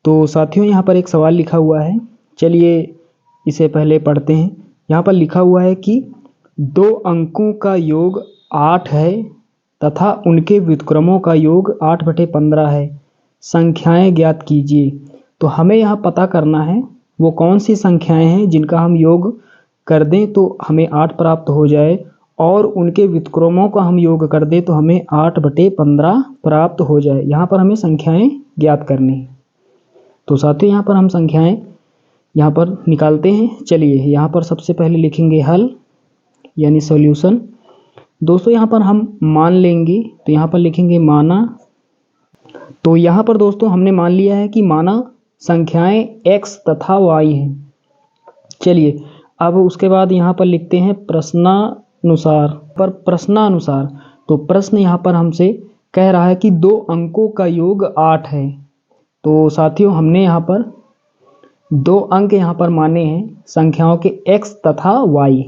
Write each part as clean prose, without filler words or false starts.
तो साथियों यहाँ पर एक सवाल लिखा हुआ है, चलिए इसे पहले पढ़ते हैं। यहाँ पर लिखा हुआ है कि 2 अंकों का योग 8 है तथा उनके व्युत्क्रमों का योग 8/15 है, संख्याएं ज्ञात कीजिए। तो हमें यहाँ पता करना है वो कौन सी संख्याएं हैं जिनका हम योग कर दें तो हमें 8 प्राप्त हो जाए, और उनके व्युत्क्रमों का हम योग कर दें तो हमें 8/15 प्राप्त हो जाए। यहाँ पर हमें संख्याएं ज्ञात करनी है। तो साथियों यहाँ पर हम संख्याएं यहाँ पर निकालते हैं। चलिए यहाँ पर सबसे पहले लिखेंगे हल यानी सॉल्यूशन। दोस्तों यहाँ पर हम मान लेंगे, तो यहाँ पर लिखेंगे माना। तो यहाँ पर दोस्तों हमने मान लिया है कि माना संख्याएं x तथा y हैं। चलिए अब उसके बाद यहाँ पर लिखते हैं प्रश्नानुसार। तो प्रश्न यहाँ पर हमसे कह रहा है कि 2 अंकों का योग 8 है। तो साथियों हमने यहाँ पर 2 अंक यहाँ पर माने हैं संख्याओं के x तथा y।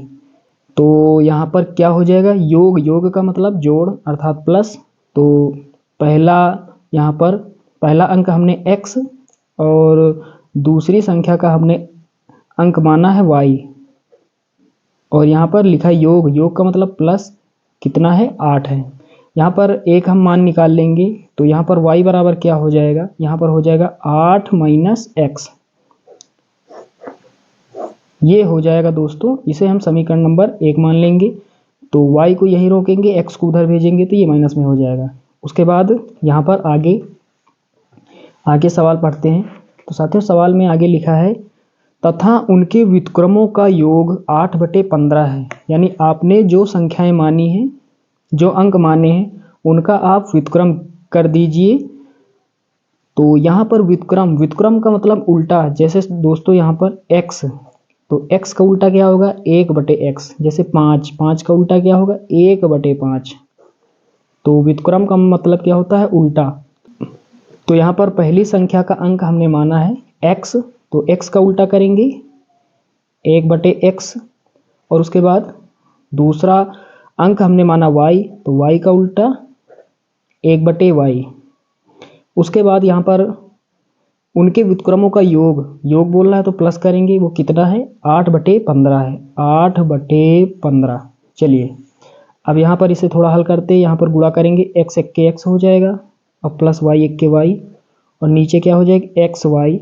तो यहाँ पर क्या हो जाएगा, योग का मतलब जोड़ अर्थात प्लस। तो यहाँ पर पहला अंक हमने x और दूसरी संख्या का हमने अंक माना है y, और यहाँ पर लिखा योग का मतलब प्लस कितना है, 8 है। यहाँ पर एक हम मान निकाल लेंगे, तो यहाँ पर y बराबर क्या हो जाएगा, यहाँ पर हो जाएगा 8 - x। ये हो जाएगा दोस्तों, इसे हम समीकरण नंबर 1 मान लेंगे। तो y को यहीं रोकेंगे, x को उधर भेजेंगे तो ये माइनस में हो जाएगा। उसके बाद यहाँ पर आगे सवाल पढ़ते हैं। तो साथियों सवाल में आगे लिखा है तथा उनके व्युत्क्रमों का योग 8/15 है। यानी आपने जो संख्याएं मानी हैं, जो अंक माने हैं, उनका आप व्युत्क्रम कर दीजिए। तो यहाँ पर व्युत्क्रम का मतलब उल्टा। जैसे दोस्तों यहाँ पर x, तो x का उल्टा क्या होगा, 1/x। जैसे 5 का उल्टा क्या होगा, 1/5। तो व्युत्क्रम का मतलब क्या होता है, उल्टा। तो यहाँ पर पहली संख्या का अंक हमने माना है x, तो x का उल्टा करेंगे 1/x। और उसके बाद दूसरा अंक हमने माना y, तो y का उल्टा 1/y। उसके बाद यहाँ पर उनके व्युत्क्रमों का योग बोल रहा है तो प्लस करेंगे, वो कितना है, 8/15 है, 8/15। चलिए अब यहाँ पर इसे थोड़ा हल करते हैं। यहाँ पर गुणा करेंगे, x एक के x हो जाएगा और प्लस y एक के y, और नीचे क्या हो जाएगा, xy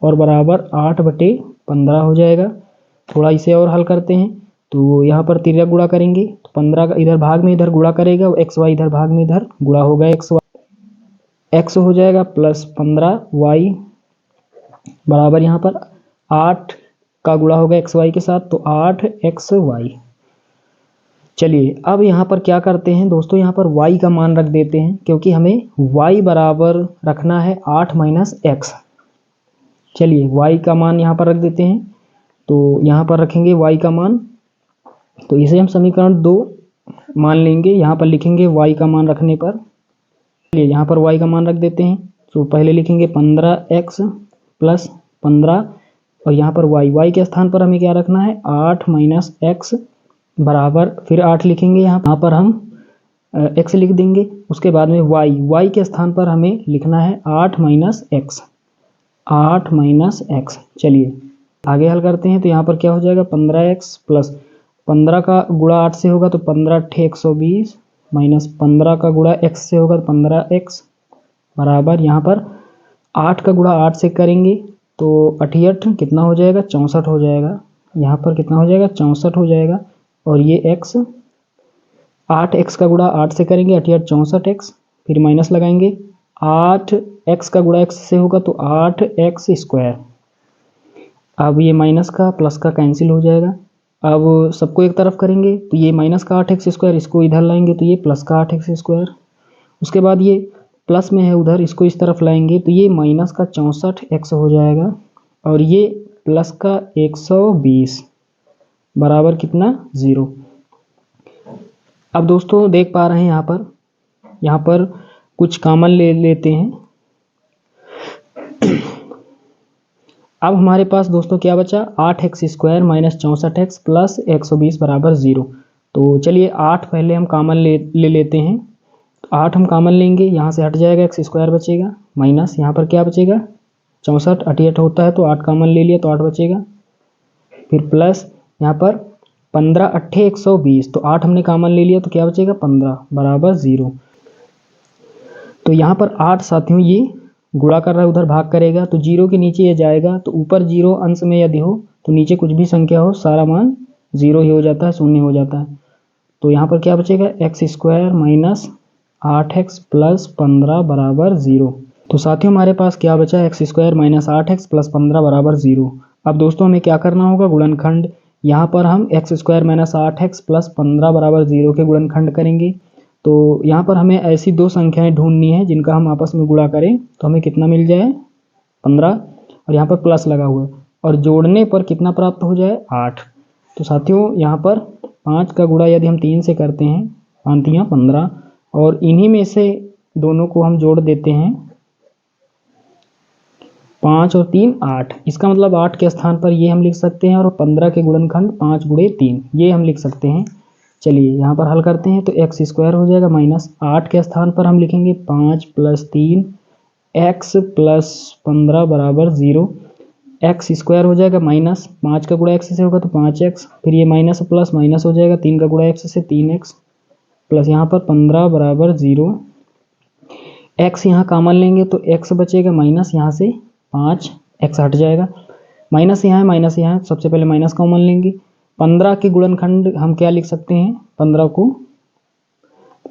और बराबर 8/15 हो जाएगा। थोड़ा इसे और हल करते हैं। तो यहाँ पर तिर्यक गुणा करेंगे, तो 15 का इधर भाग में इधर गुणा करेगा, xy इधर भाग में इधर गुणा होगा, x हो जाएगा प्लस 15y बराबर यहाँ पर 8 का गुणा होगा xy के साथ, तो 8xy। चलिए अब यहाँ पर क्या करते हैं दोस्तों, यहाँ पर y का मान रख देते हैं, क्योंकि हमें y बराबर रखना है 8 - x। चलिए y का मान यहाँ पर रख देते हैं। तो यहाँ पर रखेंगे y का मान, तो इसे हम समीकरण 2 मान लेंगे। यहाँ पर लिखेंगे y का मान रखने पर, चलिए यहाँ पर y का मान रख देते हैं। तो पहले लिखेंगे 15x + 15, और यहाँ पर y के स्थान पर हमें क्या रखना है, 8 - x बराबर, फिर 8 लिखेंगे, यहाँ पर हम x लिख देंगे। उसके बाद में y के स्थान पर हमें लिखना है 8 - x, 8 - x। चलिए आगे हल करते हैं। तो यहाँ पर क्या हो जाएगा, 15x + 15 का गुणा 8 से होगा तो 15 × 120 माइनस 15 का गुणा x से होगा तो 15x बराबर, यहाँ पर 8 का गुणा 8 से करेंगे तो 88 कितना हो जाएगा, 64 हो जाएगा। यहाँ पर कितना हो जाएगा, 64 हो जाएगा। और ये x, 8x का गुणा 8 से करेंगे 88 64x, फिर माइनस लगाएंगे, 8x का गुणा x से होगा तो 8x²। अब ये माइनस का प्लस का कैंसिल हो जाएगा। अब सबको एक तरफ करेंगे तो ये माइनस का 8x², इसको इधर लाएंगे तो ये प्लस का 8x²। उसके बाद ये प्लस में है उधर, इसको इस तरफ लाएंगे तो ये माइनस का 64x हो जाएगा, और ये प्लस का 120 बराबर कितना, 0। अब दोस्तों देख पा रहे हैं यहाँ पर कुछ कॉमन ले लेते हैं। अब हमारे पास दोस्तों क्या बचा, 8x² - 64x + 120 बराबर 0। तो चलिए 8 पहले हम कॉमन ले लेते हैं। 8 हम कॉमन लेंगे, यहाँ से हट जाएगा, x² बचेगा, माइनस यहाँ पर क्या बचेगा, 64 88 होता है तो 8 कॉमन ले लिया तो 8 बचेगा। फिर प्लस यहाँ पर 15 अट्ठे 120, तो 8 हमने कॉमन ले लिया तो क्या बचेगा 15 बराबर 0। तो यहाँ पर 8 साथियों ये गुणा कर रहा है, उधर भाग करेगा तो 0 के नीचे ये जाएगा, तो ऊपर 0 अंश में यदि हो तो नीचे कुछ भी संख्या हो सारा मान 0 ही हो जाता है, शून्य हो जाता है। तो यहाँ पर क्या बचेगा x square minus 8x plus 15 बराबर 0। तो साथियों हमारे पास क्या बचा x square minus 8x plus 15 बराबर 0। अब दोस्तों हमें क्या करना होगा गुणनखंड, यहाँ पर हम x square minus 8x plus 15 बराबर 0 के गुणनखंड करेंगे। तो यहाँ पर हमें ऐसी दो संख्याएं ढूंढनी है जिनका हम आपस में गुणा करें तो हमें कितना मिल जाए 15, और यहाँ पर प्लस लगा हुआ है, और जोड़ने पर कितना प्राप्त हो जाए 8। तो साथियों यहाँ पर 5 का गुणा यदि हम 3 से करते हैं 5 तियाँ 15, और इन्हीं में से दोनों को हम जोड़ देते हैं 5 और 3 8। इसका मतलब 8 के स्थान पर ये हम लिख सकते हैं, और 15 के गुणनखंड 5 गुणे 3 ये हम लिख सकते हैं। चलिए यहाँ पर हल करते हैं तो एक्स स्क्वायर हो जाएगा माइनस 8 के स्थान पर हम लिखेंगे 5 प्लस 3 एक्स प्लस 15 बराबर 0। एक्स स्क्वायर हो जाएगा माइनस 5 का गुणा एक्स से होगा तो 5x, फिर ये माइनस प्लस माइनस हो जाएगा 3 का गुणा एक्स से 3x प्लस यहाँ पर 15 बराबर 0। एक्स यहाँ कॉमन लेंगे तो एक्स बचेगा माइनस यहाँ से 5 एक्स हट जाएगा, माइनस यहाँ है माइनस यहाँ है, सबसे पहले माइनस कॉमन लेंगे। 15 के गुणनखंड हम क्या लिख सकते हैं 15 को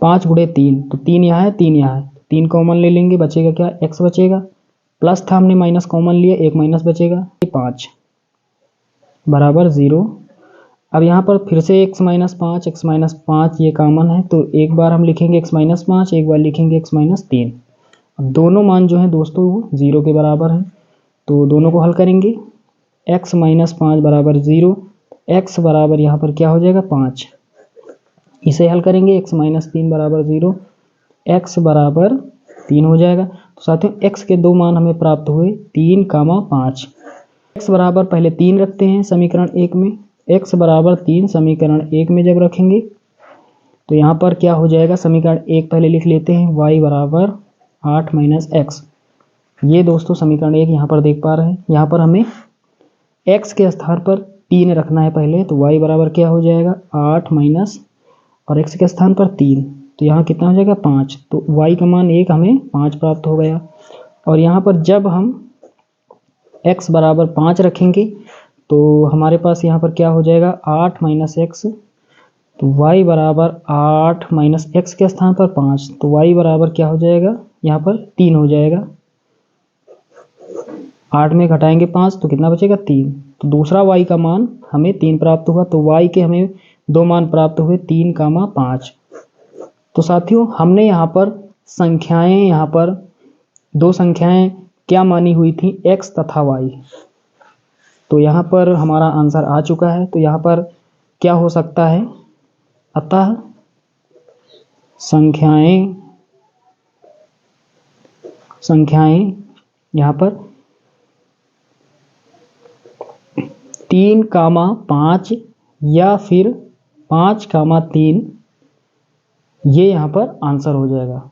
5 गुणे 3, तो 3 यहाँ है 3 यहाँ है, 3 कॉमन ले लेंगे बचेगा क्या एक्स बचेगा, प्लस था हमने माइनस कॉमन लिया एक माइनस बचेगा 5 बराबर 0। अब यहाँ पर फिर से x माइनस 5 ये कॉमन है तो एक बार हम लिखेंगे x माइनस 5, एक बार लिखेंगे x माइनस 3। अब दोनों मान जो हैं दोस्तों वो 0 के बराबर हैं, तो दोनों को हल करेंगे x माइनस 5 बराबर 0, x बराबर यहाँ पर क्या हो जाएगा 5, इसे हल करेंगे x माइनस 3 बराबर 0, x बराबर 3 हो जाएगा। तो साथियों x के दो मान हमें प्राप्त हुए 3, 5। x बराबर पहले 3 रखते हैं समीकरण 1 में, x बराबर 3 समीकरण 1 में जब रखेंगे तो यहाँ पर क्या हो जाएगा समीकरण 1 पहले लिख लेते हैं y बराबर 8 माइनस एक्स। ये दोस्तों समीकरण 1 यहाँ पर देख पा रहे हैं, यहाँ पर हमें x के स्थान पर 3 रखना है पहले, तो y बराबर क्या हो जाएगा 8 माइनस और x के स्थान पर 3, तो यहाँ कितना हो जाएगा 5, तो y का मान 1 हमें 5 प्राप्त हो गया। और यहाँ पर जब हम x बराबर 5 रखेंगे तो हमारे पास यहाँ पर क्या हो जाएगा 8 माइनस एक्स, तो y बराबर 8 माइनस एक्स के स्थान पर 5, तो y बराबर क्या हो जाएगा यहाँ पर 3 हो जाएगा। 8 में घटाएंगे 5 तो कितना बचेगा 3, तो दूसरा y का मान हमें 3 प्राप्त हुआ। तो y के हमें दो मान प्राप्त हुए 3, 5। तो साथियों हमने यहाँ पर संख्याएं, यहाँ पर दो संख्याएं क्या मानी हुई थी x तथा y, तो यहाँ पर हमारा आंसर आ चुका है। तो यहाँ पर क्या हो सकता है, अतः संख्याएं यहाँ पर 3, 5 या फिर 5, 3 ये यहाँ पर आंसर हो जाएगा।